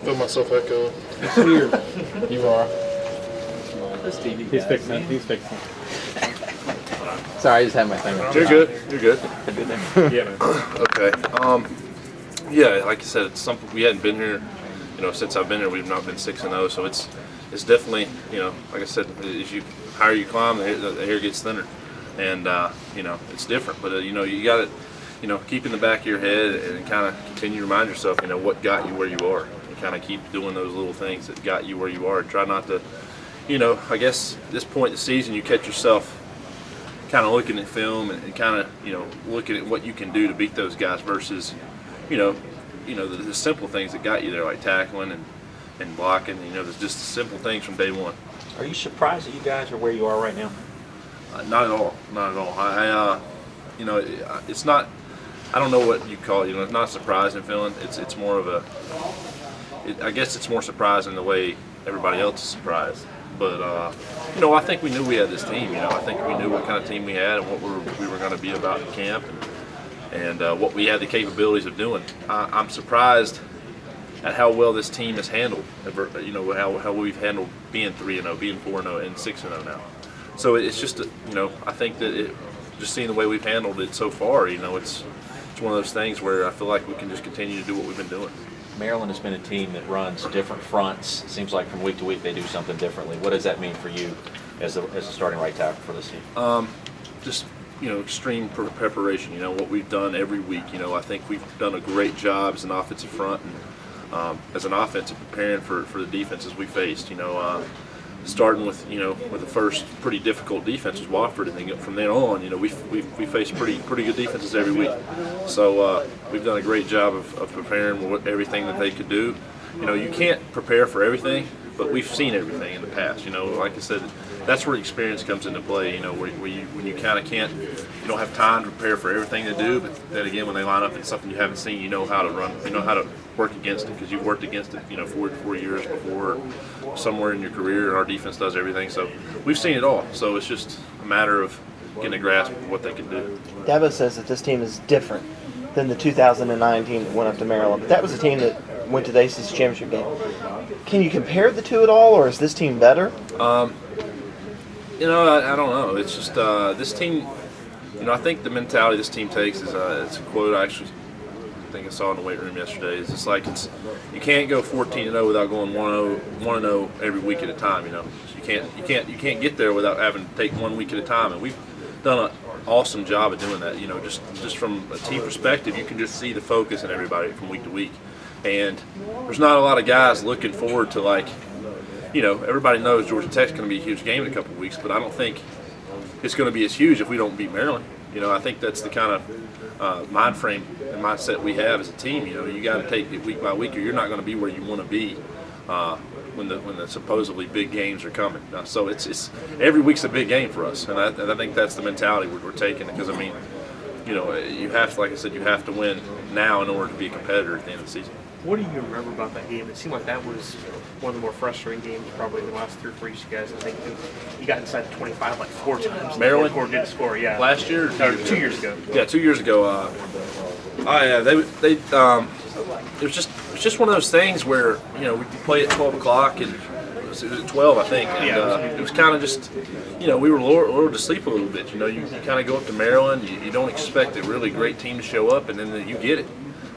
feel myself echoing. It's weird. You are. This TV He's fixing it. He's fixing it. Sorry, I just had my thing. You're good. You're good. Yeah, man. Okay. Yeah, like you said, it's something we hadn't been here. Since I've been here, we've not been 6-0. So it's definitely, like I said, as you higher you climb, the air gets thinner, and it's different. But you got to, keep in the back of your head and kind of continue to remind yourself, what got you where you are. And kind of keep doing those little things that got you where you are. Try not to, I guess at this point in the season, you catch yourself kind of looking at film and kind of, looking at what you can do to beat those guys versus, the simple things that got you there, like tackling and blocking. There's just simple things from day one. Are you surprised that you guys are where you are right now? Not at all. Not at all. It's not. I don't know what you call it. It's not a surprising feeling. It's more of a. I guess it's more surprising the way everybody else is surprised. But I think we knew we had this team. I think we knew what kind of team we had and what we were going to be about in camp and what we had the capabilities of doing. I'm surprised at how well this team has handled. How we've handled being 3-0, being 4-0, and 6-0 now. So it's just I think that just seeing the way we've handled it so far, it's one of those things where I feel like we can just continue to do what we've been doing. Maryland has been a team that runs different fronts. It seems like from week to week they do something differently. What does that mean for you as a starting right tackle for this team? Just extreme preparation. What we've done every week. I think we've done a great job as an offensive front and as an offense preparing for the defenses we faced. Starting with with the first pretty difficult defense was Wofford, and then from there on, we faced pretty good defenses every week. So we've done a great job of preparing with everything that they could do. You can't prepare for everything, but we've seen everything in the past. Like I said, that's where experience comes into play. When you kind of you don't have time to prepare for everything to do, but then again, when they line up in something you haven't seen, you know how to run, you know how to work against it because you've worked against it, 4 years before, somewhere in your career. Our defense does everything, so we've seen it all. So it's just a matter of getting a grasp of what they can do. Dabo says that this team is different than the 2009 team that went up to Maryland, but that was a team that went to the ACC championship game. Can you compare the two at all, or is this team better? I don't know. It's just this team. I think the mentality this team takes is it's a quote I think I saw in the weight room yesterday. It's just like you can't go 14-0 without going 1-0 every week at a time. You can't get there without having to take 1 week at a time, and we've done an awesome job of doing that. Just from a team perspective, you can just see the focus in everybody from week to week, and there's not a lot of guys looking forward to everybody knows Georgia Tech's going to be a huge game in a couple of weeks, but I don't think it's going to be as huge if we don't beat Maryland. I think that's the kind of mind frame and mindset we have as a team. You got to take it week by week, or you're not going to be where you want to be when the supposedly big games are coming. So it's every week's a big game for us, and I think that's the mentality we're taking. Because you have to, like I said, you have to win now in order to be a competitor at the end of the season. What do you remember about that game? It seemed like that was one of the more frustrating games probably in the last 3 or 4 years. You guys, I think you got inside the 25 like 4 times. Maryland didn't score. Yeah. Last year, or 2 years ago. Yeah, 2 years ago. It was just one of those things where we play at 12 o'clock and it was at 12, I think. And, it was kind of just we were lured to sleep a little bit. You kind of go up to Maryland. You don't expect a really great team to show up, and then you get it.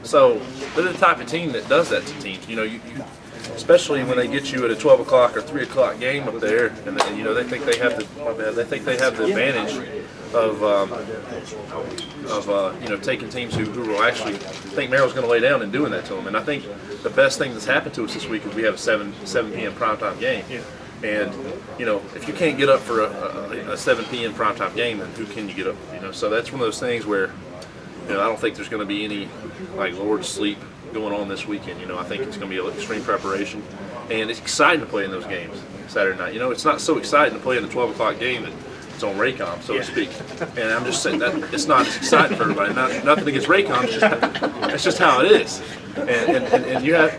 So they're the type of team that does that to teams. You especially when they get you at a 12 o'clock or 3 o'clock game up there, and they think they have the advantage of taking teams who will actually think Maryland's going to lay down and doing that to them. And I think the best thing that's happened to us this week is we have a 7 p.m. primetime game. Yeah. And if you can't get up for a 7 p.m. primetime game, then who can you get up? So that's one of those things where. I don't think there's going to be any Lord sleep going on this weekend. I think it's going to be an extreme preparation, and it's exciting to play in those games Saturday night. It's not so exciting to play in the 12 o'clock game that it's on Raycom, so to speak. And I'm just saying that it's not as exciting for everybody. Nothing against Raycom, it's just how it is. And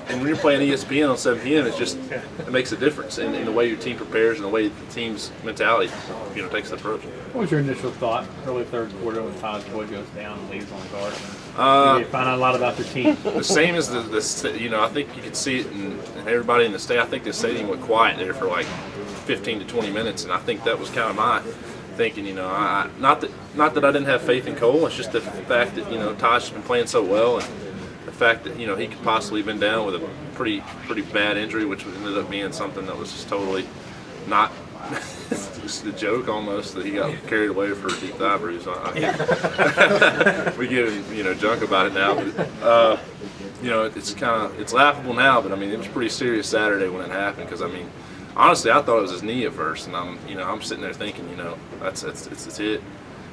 when you're playing ESPN on 7 p.m., it makes a difference in the way your team prepares and the way the team's mentality takes the approach. What was your initial thought early third quarter when Taj Boyd goes down and leaves on the guard? You find out a lot about their team. The same as I think you could see it in everybody in the state. I think the stadium went quiet there for like 15 to 20 minutes, and I think that was kind of my thinking. Not that I didn't have faith in Cole. It's just the fact that Taj has been playing so well, and the fact that he could possibly have been down with a pretty bad injury, which ended up being something that was just totally not. It's a joke almost that he got carried away for a deep thigh bruise. We give him junk about it now, but it's laughable now. But I mean, it was pretty serious Saturday when it happened, because I mean, honestly, I thought it was his knee at first, and I'm sitting there thinking, it's it,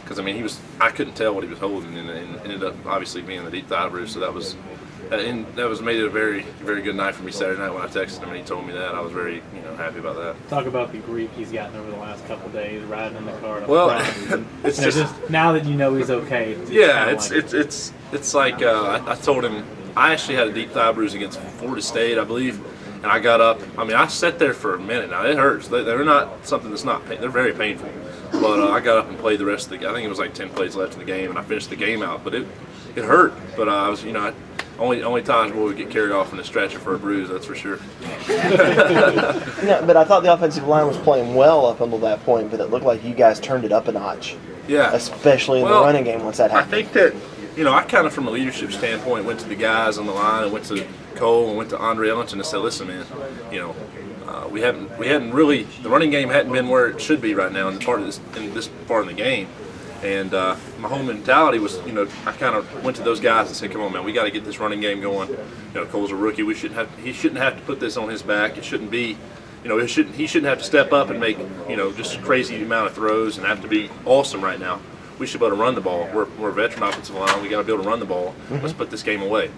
because I mean I couldn't tell what he was holding, and it ended up obviously being the deep thigh bruise. So that was made it a very, very good night for me Saturday night when I texted him and he told me that. I was very happy about that. Talk about the grief he's gotten over the last couple of days riding in the car. Well, it's just now that he's okay. It's like I told him I actually had a deep thigh bruise against Florida State, I believe, and I got up. I mean, I sat there for a minute. Now it hurts. They're not something that's not. They're very painful. But I got up and played the rest of the. I think it was like 10 plays left in the game, and I finished the game out. But it hurt. But I was only Taj boy would get carried off in a stretcher for a bruise, that's for sure. But I thought the offensive line was playing well up until that point, but it looked like you guys turned it up a notch. Yeah. Especially in the running game once that happened. I think that, I kind of from a leadership standpoint went to the guys on the line and went to Cole and went to Andre Ellington and said, listen, man, we hadn't really, the running game hadn't been where it should be right now in this part of the game. And my whole mentality was, I kind of went to those guys and said, "Come on, man, we got to get this running game going. Cole's a rookie. He shouldn't have to put this on his back. It shouldn't be, he shouldn't have to step up and make, just a crazy amount of throws and have to be awesome right now. We should be able to run the ball. We're a veteran offensive line. We got to be able to run the ball. Let's put this game away."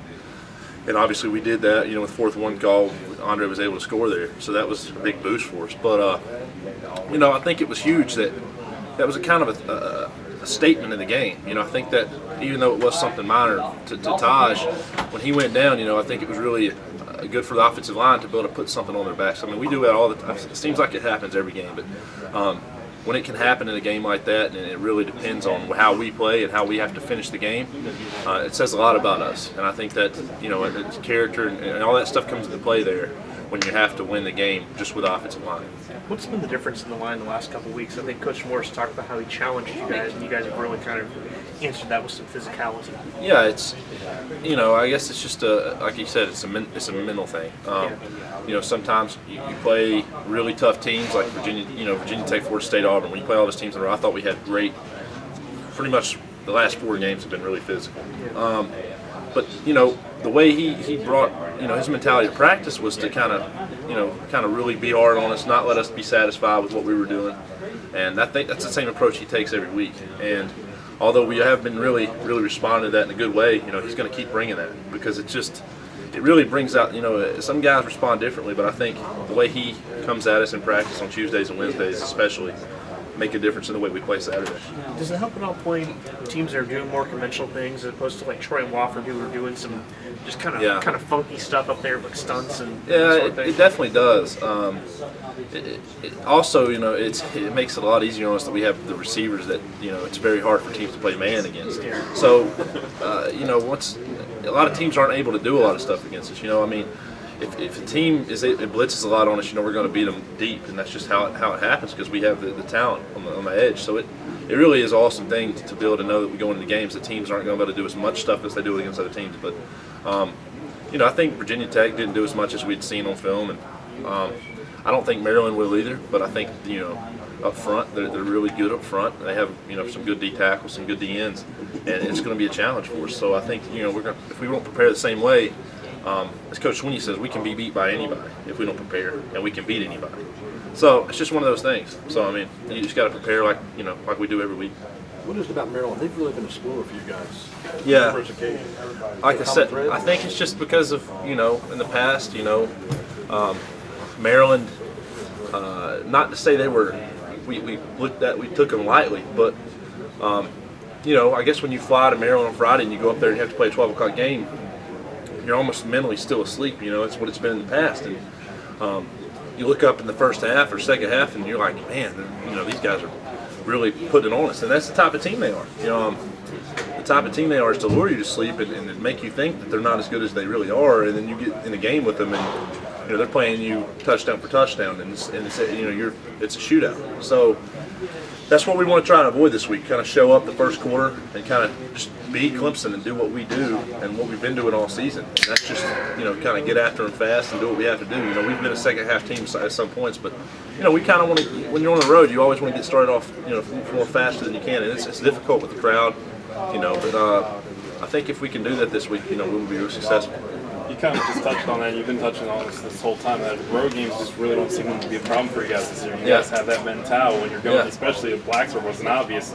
And obviously we did that. With 4th and 1 call, Andre was able to score there, so that was a big boost for us. But I think it was huge that was a kind of a statement in the game. I think that even though it was something minor to Taj, when he went down, I think it was really good for the offensive line to be able to put something on their backs. I mean, we do that all the time. It seems like it happens every game, but when it can happen in a game like that, and it really depends on how we play and how we have to finish the game, it says a lot about us. And I think that, it's character and all that stuff comes into play there when you have to win the game just with the offensive line. What's been the difference in the line the last couple of weeks? I think Coach Morris talked about how he challenged you guys, and you guys have really kind of answered that with some physicality. Yeah, it's, I guess it's just like you said, it's a mental thing. Sometimes you play really tough teams like Virginia Tech, Florida State, Auburn. When you play all those teams in a row, I thought we had great. Pretty much the last 4 games have been really physical. But the way he brought his mentality to practice was to kind of really be hard on us, not let us be satisfied with what we were doing, and I think that's the same approach he takes every week. And although we have been really responding to that in a good way, he's going to keep bringing that, because it really brings out, some guys respond differently, but I think the way he comes at us in practice on Tuesdays and Wednesdays especially make a difference in the way we play Saturday. Does it help at all playing teams that are doing more conventional things as opposed to like Troy and Wofford, who are doing some just kind of funky stuff up there, like stunts and it definitely does. It also, it makes it a lot easier on us that we have the receivers that it's very hard for teams to play man against. So once a lot of teams aren't able to do a lot of stuff against us. I mean, if a team it blitzes a lot on us, we're going to beat them deep, and that's just how it happens, because we have the talent on the edge. So it really is an awesome thing to be able to know that we go into the games, the teams aren't going to be able to do as much stuff as they do against other teams. But I think Virginia Tech didn't do as much as we'd seen on film, and I don't think Maryland will either. But I think up front they're really good up front. They have some good D tackles, some good D ends, and it's going to be a challenge for us. So I think if we don't prepare the same way. As Coach Sweeney says, we can be beat by anybody if we don't prepare, and we can beat anybody. So it's just one of those things. So I mean, you just got to prepare like we do every week. What is it about Maryland? They've really been a spoiler for you guys. Yeah. Numerous occasions. Like I said, I think it's just because of in the past, Maryland. Not to say they were, we took them lightly, but I guess when you fly to Maryland on Friday and you go up there and you have to play a 12 o'clock game, you're almost mentally still asleep. It's what it's been in the past, and you look up in the first half or second half, and you're like, man, these guys are really putting it on us, and that's the type of team they are. the type of team they are is to lure you to sleep and make you think that they're not as good as they really are, and then you get in a game with them and they're playing you touchdown for touchdown, and it's it's a shootout. So that's what we want to try and avoid this week. Kind of show up the first quarter and kind of just beat Clemson and do what we do and what we've been doing all season. And that's just kind of get after them fast and do what we have to do. We've been a second half team at some points, but we kind of want to. When you're on the road, you always want to get started off more faster than you can, and it's difficult with the crowd. But I think if we can do that this week, we'll be really successful. You kind of just touched on that. You've been touching on this whole time that road games just really don't seem to be a problem for you guys this year. You guys have that mentality when you're going, especially if Blacksburg was an obvious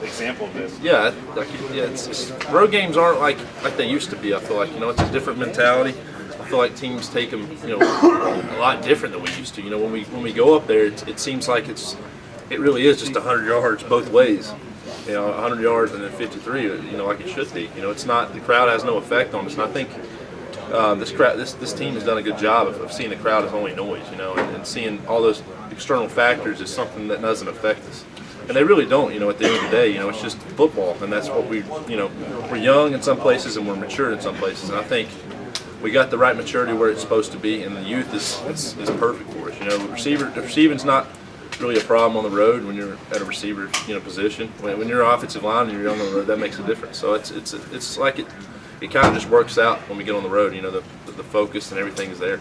example of this. It's road games aren't like they used to be. I feel like it's a different mentality. I feel like teams take them a lot different than we used to. When we go up there, it seems like it really is just 100 yards both ways. 100 yards and then 53, like it should be. It's not, the crowd has no effect on us. And I think this team has done a good job of seeing the crowd as only noise, and seeing all those external factors is something that doesn't affect us. And they really don't, at the end of the day, it's just football, and that's what we're young in some places and we're mature in some places. And I think we got the right maturity where it's supposed to be, and the youth is perfect for us. The receiving's not really a problem on the road when you're at a receiver position. When you're offensive line and you're young on the road, that makes a difference. So it's like it kind of just works out when we get on the road. The focus and everything is there.